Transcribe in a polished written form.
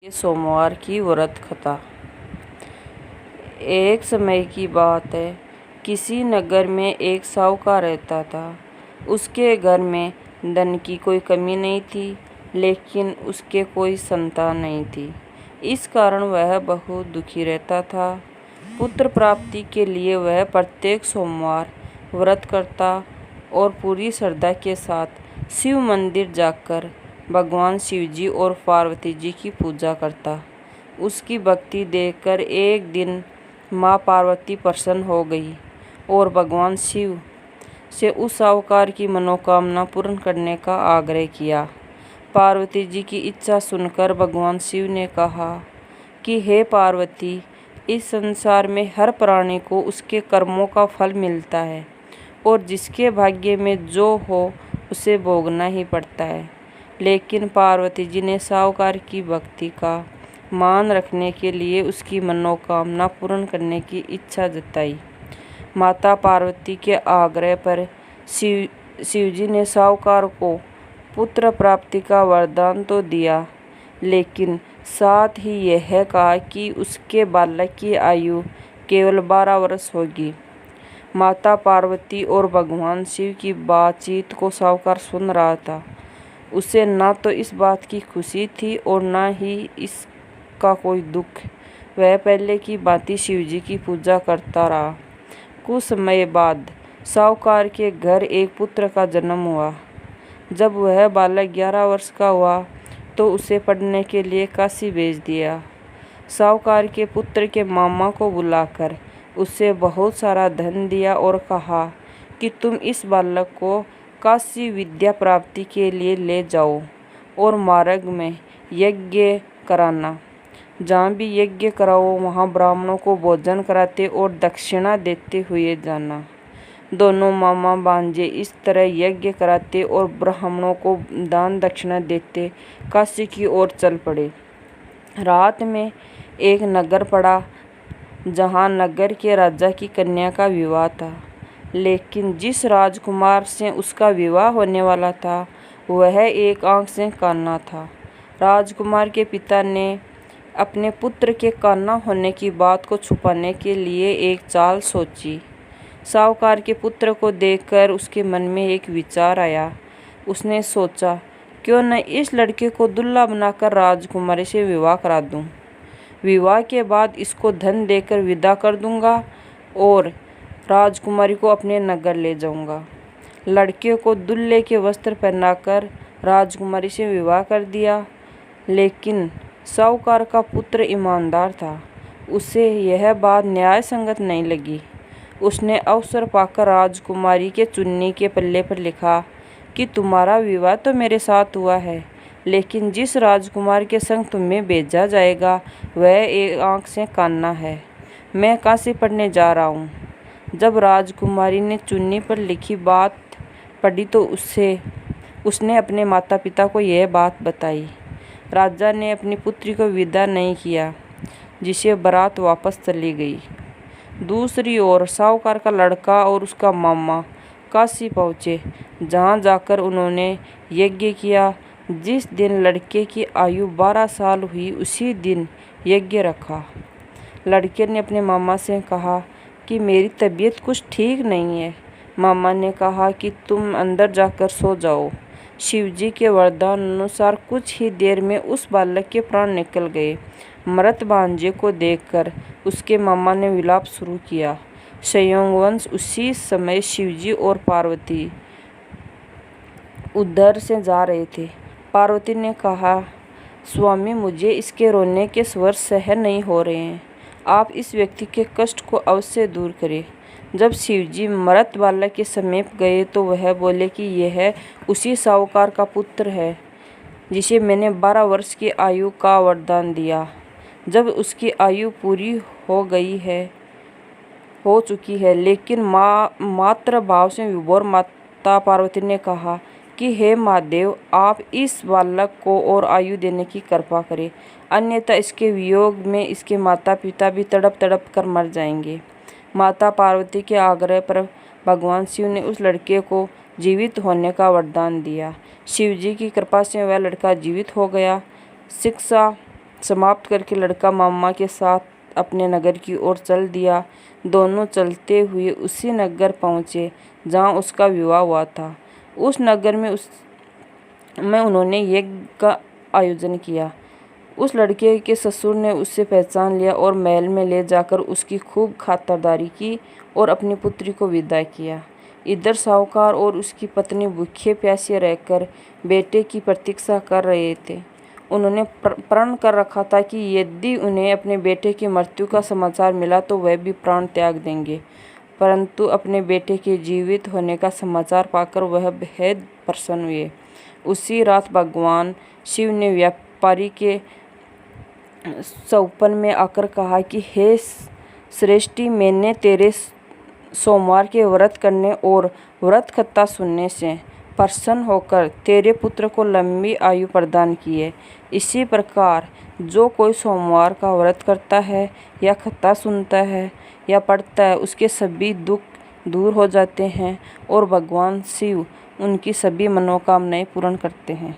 ये सोमवार की व्रत कथा। एक समय की बात है। किसी नगर में एक साहूकार रहता था। उसके घर में धन की कोई कमी नहीं थी, लेकिन उसके कोई संतान नहीं थी। इस कारण वह बहुत दुखी रहता था। पुत्र प्राप्ति के लिए वह प्रत्येक सोमवार व्रत करता और पूरी श्रद्धा के साथ शिव मंदिर जाकर भगवान शिवजी और पार्वती जी की पूजा करता। उसकी भक्ति देखकर एक दिन माँ पार्वती प्रसन्न हो गई और भगवान शिव से उस साहूकार की मनोकामना पूर्ण करने का आग्रह किया। पार्वती जी की इच्छा सुनकर भगवान शिव ने कहा कि हे पार्वती, इस संसार में हर प्राणी को उसके कर्मों का फल मिलता है और जिसके भाग्य में जो हो उसे भोगना ही पड़ता है। लेकिन पार्वती जी ने साहूकार की भक्ति का मान रखने के लिए उसकी मनोकामना पूर्ण करने की इच्छा जताई। माता पार्वती के आग्रह पर शिवजी ने साहूकार को पुत्र प्राप्ति का वरदान तो दिया, लेकिन साथ ही यह कहा कि उसके बालक की आयु केवल 12 वर्ष होगी। माता पार्वती और भगवान शिव की बातचीत को साहूकार सुन रहा था। उसे ना तो इस बात की खुशी थी और ना ही इसका कोई दुख। वह पहले की भांति शिवजी की पूजा करता रहा। कुछ समय बाद साहूकार के घर एक पुत्र का जन्म हुआ। जब वह बालक 11 वर्ष का हुआ तो उसे पढ़ने के लिए काशी भेज दिया। साहूकार के पुत्र के मामा को बुलाकर उसे बहुत सारा धन दिया और कहा कि तुम इस बालक को काशी विद्या प्राप्ति के लिए ले जाओ और मार्ग में यज्ञ कराना। जहाँ भी यज्ञ कराओ वहाँ ब्राह्मणों को भोजन कराते और दक्षिणा देते हुए जाना। दोनों मामा भांजे इस तरह यज्ञ कराते और ब्राह्मणों को दान दक्षिणा देते काशी की ओर चल पड़े। रात में एक नगर पड़ा जहाँ नगर के राजा की कन्या का विवाह था, लेकिन जिस राजकुमार से उसका विवाह होने वाला था वह एक आंख से काना था। राजकुमार के पिता ने अपने पुत्र के काना होने की बात को छुपाने के लिए एक चाल सोची। साहूकार के पुत्र को देखकर उसके मन में एक विचार आया। उसने सोचा, क्यों न इस लड़के को दूल्हा बनाकर राजकुमारी से विवाह करा दूं। विवाह के बाद इसको धन देकर विदा कर दूंगा और राजकुमारी को अपने नगर ले जाऊंगा। लड़के को दूल्हे के वस्त्र पहनाकर राजकुमारी से विवाह कर दिया। लेकिन साहूकार का पुत्र ईमानदार था। उसे यह बात न्याय संगत नहीं लगी। उसने अवसर पाकर राजकुमारी के चुन्नी के पल्ले पर लिखा कि तुम्हारा विवाह तो मेरे साथ हुआ है, लेकिन जिस राजकुमार के संग तुम्हें भेजा जाएगा वह एक आंख से काना है। मैं काशी पढ़ने जा रहा हूँ। जब राजकुमारी ने चुन्नी पर लिखी बात पढ़ी तो उसने अपने माता पिता को यह बात बताई। राजा ने अपनी पुत्री को विदा नहीं किया, जिसे बारात वापस चली गई। दूसरी ओर साहूकार का लड़का और उसका मामा काशी पहुँचे, जहाँ जाकर उन्होंने यज्ञ किया। जिस दिन लड़के की आयु 12 साल हुई उसी दिन यज्ञ रखा। लड़के ने अपने मामा से कहा कि मेरी तबीयत कुछ ठीक नहीं है। मामा ने कहा कि तुम अंदर जाकर सो जाओ। शिवजी के वरदान अनुसार कुछ ही देर में उस बालक के प्राण निकल गए। मृत भांजे को देखकर उसके मामा ने विलाप शुरू किया। संयोगवश उसी समय शिवजी और पार्वती उधर से जा रहे थे। पार्वती ने कहा, स्वामी, मुझे इसके रोने के स्वर सहन नहीं हो रहे हैं। आप इस व्यक्ति के कष्ट को अवश्य दूर करें। जब शिवजी मृत बालक के समीप गए तो वह बोले कि यह उसी साहूकार का पुत्र है जिसे मैंने 12 वर्ष की आयु का वरदान दिया। जब उसकी आयु पूरी हो चुकी है, लेकिन मातृ भाव से विभोर माता पार्वती ने कहा कि हे महादेव, आप इस बालक को और आयु देने की कृपा करें, अन्यथा इसके वियोग में इसके माता पिता भी तड़प तड़प कर मर जाएंगे। माता पार्वती के आग्रह पर भगवान शिव ने उस लड़के को जीवित होने का वरदान दिया। शिवजी की कृपा से वह लड़का जीवित हो गया। शिक्षा समाप्त करके लड़का मामा के साथ अपने नगर की ओर चल दिया। दोनों चलते हुए उसी नगर पहुँचे जहाँ उसका विवाह हुआ था। उस नगर में उन्होंने यज्ञ का आयोजन किया। उस लड़के के ससुर ने उसे पहचान लिया और महल में ले जाकर उसकी खूब खातिरदारी की और अपनी पुत्री को विदा किया। इधर साहूकार और उसकी पत्नी भूखे प्यासे रहकर बेटे की प्रतीक्षा कर रहे थे। उन्होंने प्रण कर रखा था कि यदि उन्हें अपने बेटे की मृत्यु का समाचार मिला तो वह भी प्राण त्याग देंगे, परंतु अपने बेटे के जीवित होने का समाचार पाकर वह बेहद प्रसन्न हुए। उसी रात भगवान शिव ने व्यापारी के सपने में आकर कहा कि हे श्रेष्ठी, मैंने तेरे सोमवार के व्रत करने और व्रत कथा सुनने से प्रसन्न होकर तेरे पुत्र को लंबी आयु प्रदान की है। इसी प्रकार जो कोई सोमवार का व्रत करता है या कथा सुनता है या पढ़ता है, उसके सभी दुख दूर हो जाते हैं और भगवान शिव उनकी सभी मनोकामनाएं पूर्ण करते हैं।